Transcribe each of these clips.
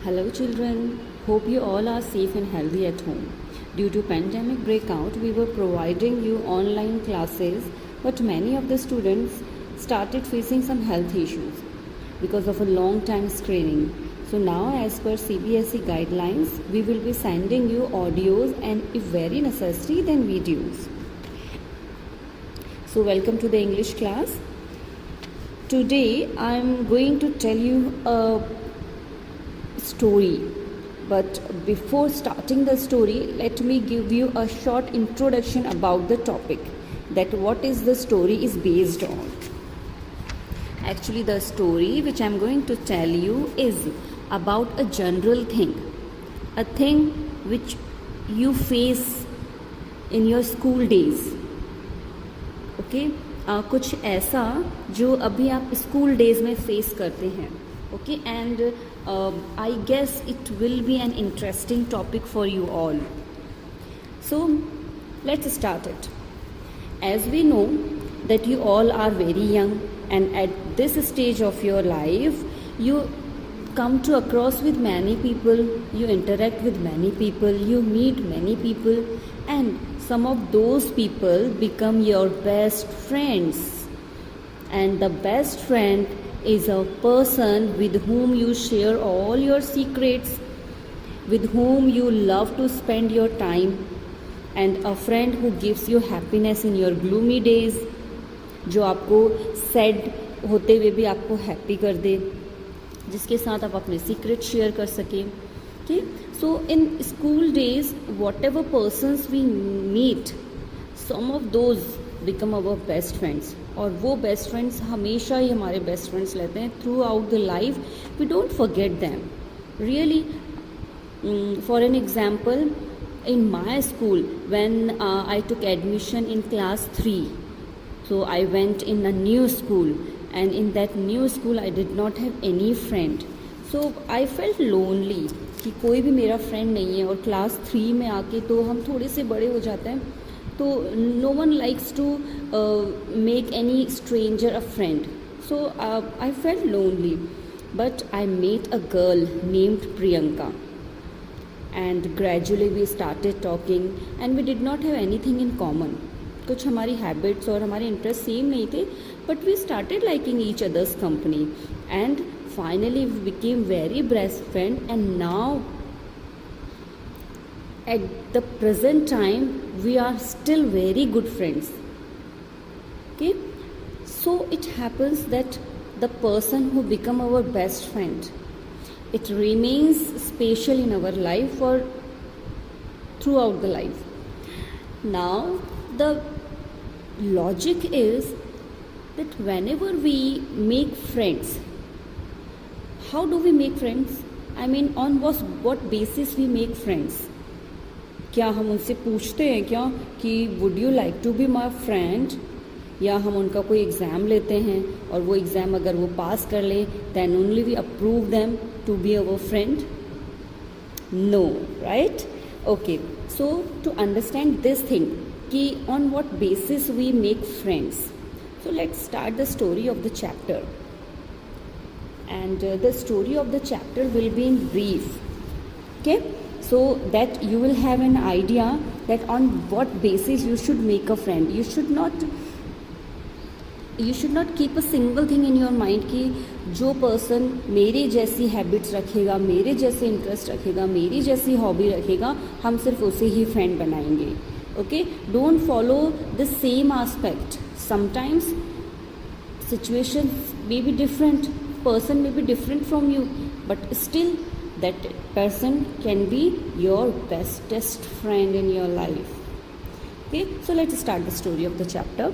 Hello children, hope you all are safe and healthy at home. Due to pandemic breakout, we were providing you online classes, but many of the students started facing some health issues because of a long time screening. So now as per CBSE guidelines, we will be sending you audios and if very necessary then videos. So welcome to the English class. Today I am going to tell you a story, but before starting the story, let me give you a short introduction about the topic, that what is the story is based on. Actually, the story which I am going to tell you is about a general thing, a thing which you face in your school days. Okay, कुछ ऐसा जो अभी आप school days में face करते हैं. Okay, and I guess it will be an interesting topic for you all. So let's start it. As we know that you all are very young, and at this stage of your life you come to across with many people, you interact with many people, you meet many people, and some of those people become your best friends. And the best friend is a person with whom you share all your secrets, with whom you love to spend your time, and a friend who gives you happiness in your gloomy days, जो आपको sad होते हुए भी आपको happy कर दे, जिसके साथ आप अपने सीक्रेट शेयर कर सकें. Okay, so in school days, whatever persons we meet, some of those become our best friends. और वो बेस्ट फ्रेंड्स हमेशा ही हमारे बेस्ट फ्रेंड्स रहते हैं throughout the life. We don't forget them really. For an example, in my school when I took admission in class 3, so I went in a new school, and in that new school I did not have any friend, so I felt lonely कि कोई भी मेरा friend नहीं है. और class 3 में आके तो हम थोड़े से बड़े हो जाते हैं, तो no one likes to make any stranger a friend, so I felt lonely. But I met a girl named Priyanka, and gradually we started talking, and we did not have anything in common. कुछ हमारी habits और हमारे interest same नहीं थे, but we started liking each other's company, and finally we became very best friend. And now at the present time we are still very good friends. Okay, so it happens that the person who become our best friend, it remains special in our life for throughout the life. Now the logic is that whenever we make friends, how do we make friends? I mean, on what basis we make friends? क्या हम उनसे पूछते हैं क्या कि would you like to be my friend, या हम उनका कोई एग्ज़ाम लेते हैं और वो एग्ज़ाम अगर वो पास कर ले then only we approve them to be our friend? No, right? Okay, so to understand this thing कि on what basis we make friends, so let's start the story of the chapter. And the story of the chapter will be in brief. Okay, so that you will have an idea that on what basis you should make a friend. You should not keep a single thing in your mind कि जो person मेरे जैसी habits रखेगा, मेरे जैसे interest रखेगा, मेरी जैसी हॉबी रखेगा, हम सिर्फ उसे ही फ्रेंड बनाएंगे. Okay, don't follow the same aspect. Sometimes situations may be different, person may be different from you, but still that person can be your bestest friend in your life. Okay, so let's start the story of the chapter.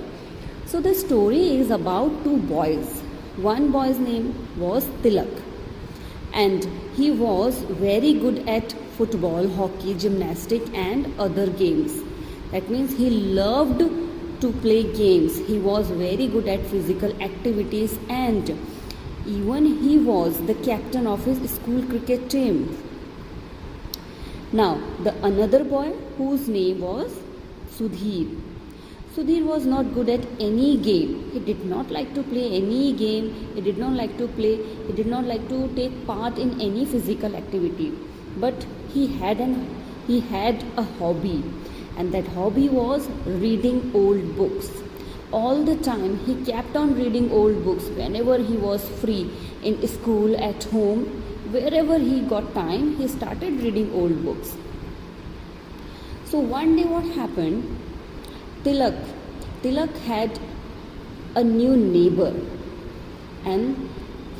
So the story is about two boys. One boy's name was Tilak, and he was very good at football, hockey, gymnastics and other games. That means he loved to play games. He was very good at physical activities, and even he was the captain of his school cricket team. Now the another boy whose name was Sudhir. Sudhir was not good at any game. He did not like to play any game. He did not like to play. He did not like to take part in any physical activity. But he had a hobby, and that hobby was reading old books. All the time he kept on reading old books whenever he was free, in school, at home, wherever he got time, he started reading old books. So one day what happened? Tilak had a new neighbor, and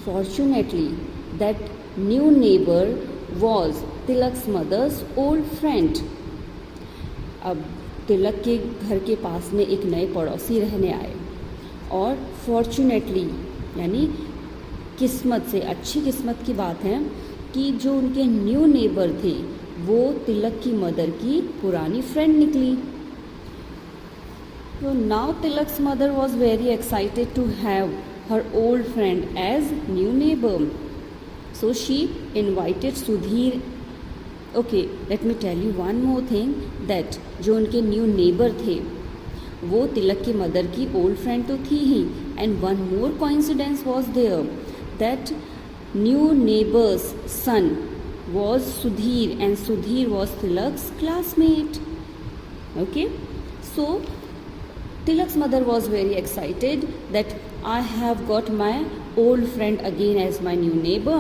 fortunately that new neighbor was Tilak's mother's old friend. अब तिलक के घर के पास में एक नए पड़ोसी रहने आए, और फॉर्चुनेटली यानी किस्मत से, अच्छी किस्मत की बात है कि जो उनके न्यू नेबर थे वो तिलक की मदर की पुरानी फ्रेंड निकली. So now Tilak's mother was very excited to have her old friend as new neighbor. So she invited Sudhir. Okay, let me tell you one more thing, that जो उनके new neighbour थे वो तिलक की mother की old friend तो थी ही, and one more coincidence was there, that new neighbour's son was Sudhir, and Sudhir was Tilak's classmate. Okay, so Tilak's mother was very excited that I have got my old friend again as my new neighbor,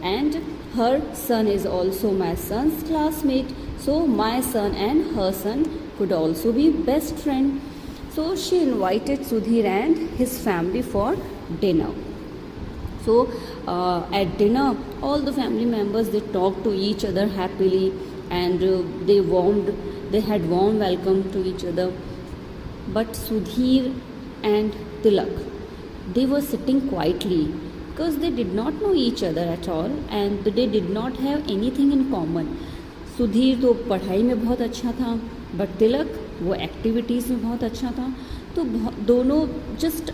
and her son is also my son's classmate, so my son and her son could also be best friend. So she invited Sudhir and his family for dinner. So at dinner all the family members, they talked to each other happily, and they had warm welcome to each other. But Sudhir and Tilak, they were sitting quietly because they did not know each other at all, and they did not have anything in common. Sudhir तो पढ़ाई में बहुत अच्छा था, but Tilak वो activities में बहुत अच्छा था, तो दोनों जस्ट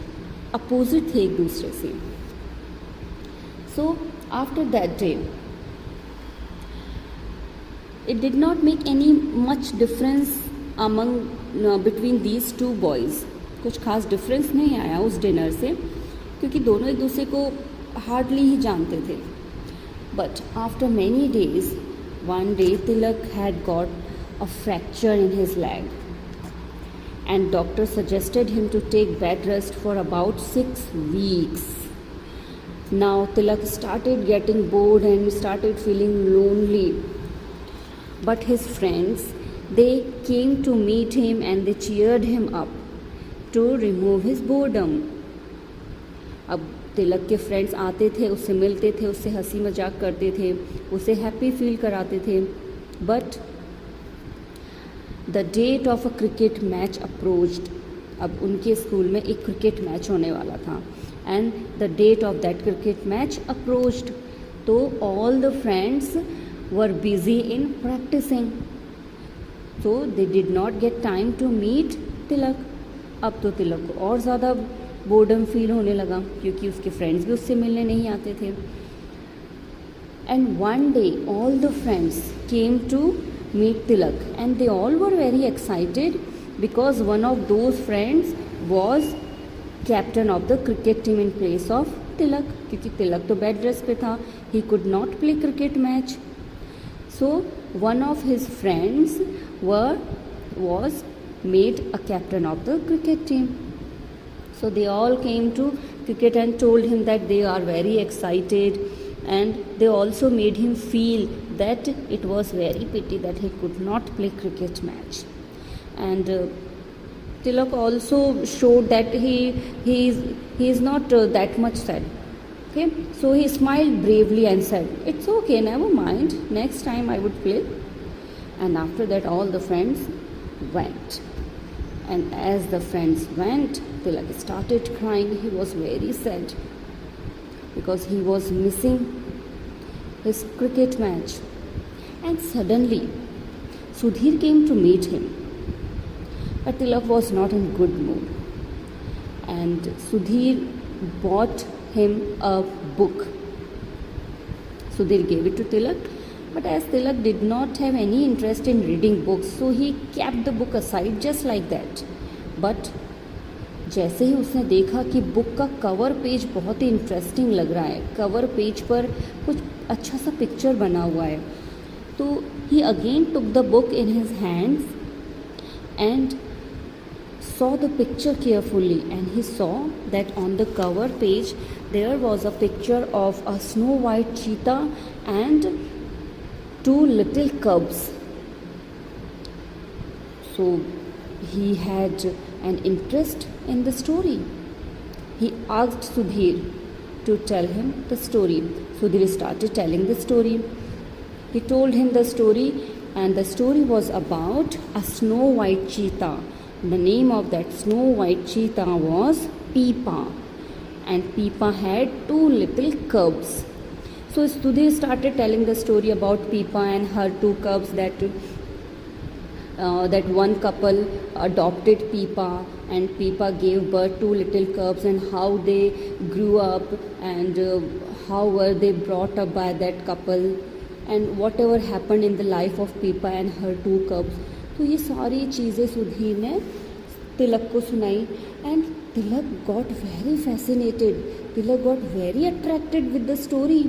अपोजिट थे एक दूसरे से. So after that day, it did not make any much difference between these two boys. कुछ खास डिफरेंस नहीं आया उस डिनर से, क्योंकि दोनों एक दूसरे को हार्डली ही जानते थे. But after many days, one day Tilak had got a fracture in his leg, and doctor suggested him to take bed rest for about 6 weeks. Now Tilak started getting bored and started feeling lonely, but his friends, they came to meet him and they cheered him up to remove his boredom. अब तिलक के friends आते थे, उससे मिलते थे, उससे हंसी मजाक करते थे, उसे हैप्पी फील कराते थे. But the date of a cricket match approached. अब उनके स्कूल में एक क्रिकेट मैच होने वाला था, and the date of that cricket match approached. तो all the friends were busy in practising, so they did not get time to meet Tilak. अब तो तिलक को और ज़्यादा बोर्डम फील होने लगा, क्योंकि उसके फ्रेंड्स भी उससे मिलने नहीं आते थे. And one day all the friends came to meet Tilak, and they all were very excited because one of those friends was captain of the cricket team in place of Tilak, क्योंकि तिलक तो बेड रेस्ट पे था, he could not play cricket match. So one of his friends was made a captain of the cricket team. So they all came to cricket and told him that they are very excited, and they also made him feel that it was very pity that he could not play cricket match. And Tilak also showed that he is not that much sad. Okay, so he smiled bravely and said, "It's okay, never mind, next time I would play." And after that all the friends went, and as the friends went, Tilak started crying. He was very sad because he was missing his cricket match. And suddenly Sudhir came to meet him, but Tilak was not in good mood, and Sudhir bought him a book. Sudhir gave it to Tilak, but as Tilak did not have any interest in reading books, so he kept the book aside just like that. But जैसे ही उसने देखा कि book का cover page बहुत ही interesting लग रहा है, cover page पर कुछ अच्छा सा पिक्चर बना हुआ है, तो he again took the book in his hands and saw the picture carefully, and he saw that on the cover page there was a picture of a snow white cheetah and two little cubs. So he had an interest in the story. He asked Sudhir to tell him the story. Sudhir started telling the story. He told him the story, and the story was about a snow white cheetah. The name of that snow white cheetah was Peepa, and Peepa had two little cubs. So Sudhir started telling the story about Peepa and her two cubs, that one couple adopted Peepa, and Peepa gave birth to little cubs, and how they grew up, and how were they brought up by that couple, and whatever happened in the life of Peepa and her two cubs. तो ये सारी चीज़ें सुधीर ने तिलक को सुनाई, and Tilak got very fascinated, Tilak got very attracted with the story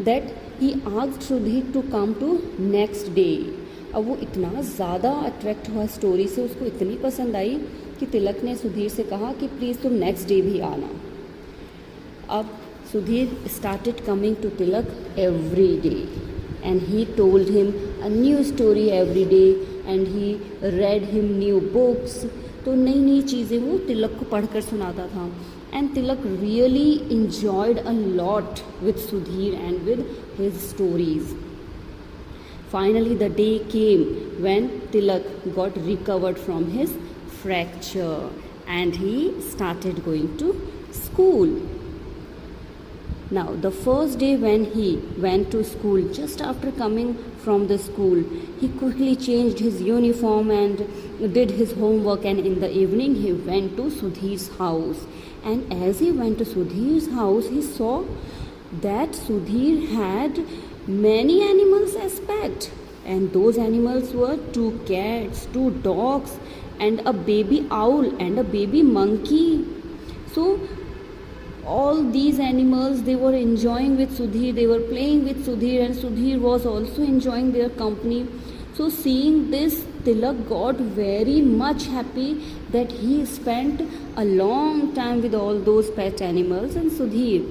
that he asked Sudhir to come to next day. अब वो इतना ज़्यादा अट्रैक्ट हुआ स्टोरी से, उसको इतनी पसंद आई कि तिलक ने सुधीर से कहा कि प्लीज़ तुम नेक्स्ट डे भी आना. अब Sudhir started coming to Tilak every day, and he told him a new story every day, and he read him new books. तो नई नई चीज़ें वो तिलक को पढ़कर सुनाता था, and Tilak really enjoyed a lot with Sudhir and with his stories. Finally the day came when Tilak got recovered from his fracture, and he started going to school. Now the first day when he went to school, just after coming from the school, he quickly changed his uniform and did his homework, and in the evening he went to Sudhir's house. And as he went to Sudhir's house, he saw that Sudhir had many animals as pet, and those animals were two cats, two dogs, and a baby owl and a baby monkey. So all these animals, they were enjoying with Sudhir, they were playing with Sudhir, and Sudhir was also enjoying their company. So seeing this, Tilak got very much happy that he spent a long time with all those pet animals and Sudhir.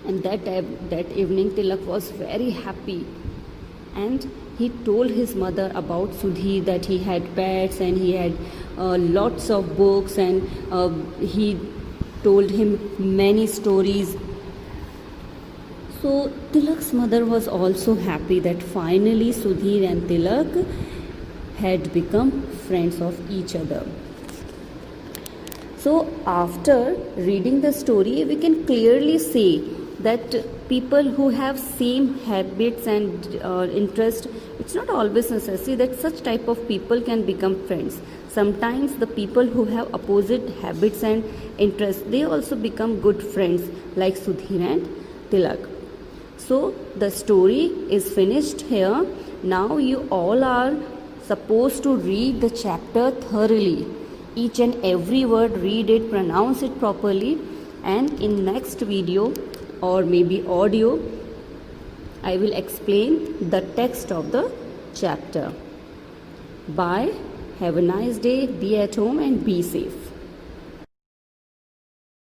And that evening Tilak was very happy, and he told his mother about Sudhir, that he had pets and he had lots of books, and he told him many stories. So Tilak's mother was also happy that finally Sudhir and Tilak had become friends of each other. So after reading the story, we can clearly see that people who have same habits and interest, it's not always necessary that such type of people can become friends. Sometimes the people who have opposite habits and interests, they also become good friends, like Sudhir and Tilak. So the story is finished here. Now you all are supposed to read the chapter thoroughly. Each and every word, read it, pronounce it properly, and in next video or maybe audio, I will explain the text of the chapter. Bye. Have a nice day. Be at home and be safe.